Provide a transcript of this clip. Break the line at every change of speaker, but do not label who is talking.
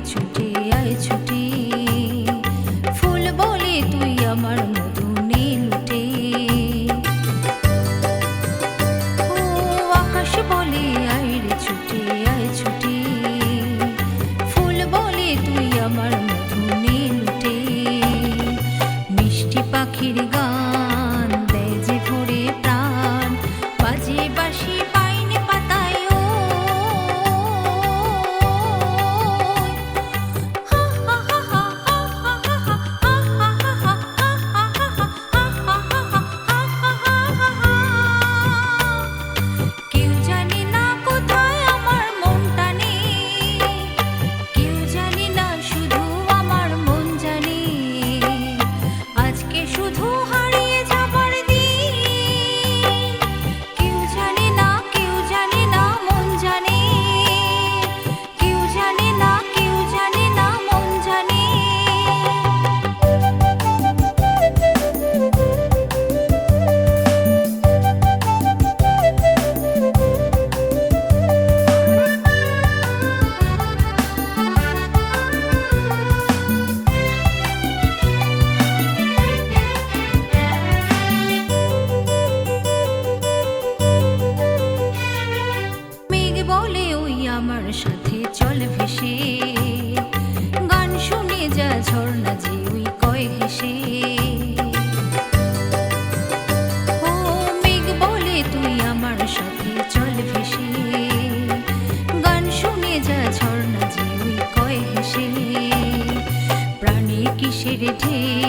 ছুটে আয় ছুটে, ফুল বলে তুই আমার মধু নে লুটে। ও আকাশ বলে আয় রে ছুটে আয় ছুটে, ফুল বলে তুই আমার মধু নে লুটে। মিষ্টি পাখির গান দেয় যে ভরে প্রাণ, বাজে বাঁশি পাইনে পাতায় ও। কেউ জানে না কোথায় আমার মনটা নেই, কেউ জানে না শুধু আমার মন জানে। আজকে শুধু হারিয়ে যাবার দিন, কেউ জানে না মন জানে, কেউ জানে না মন জানে। মেঘ বলে ওই আমার সাথে চল ভেসে, গান শুনে যা ঝর্ণা যে ওই কয় হেসে। ও মেঘ বলে তুই আমার সাথে চল ভেসে, গান শুনে যা ঝর্ণা যে ওই কয় হেসে। প্রাণে কিসের ঢেউ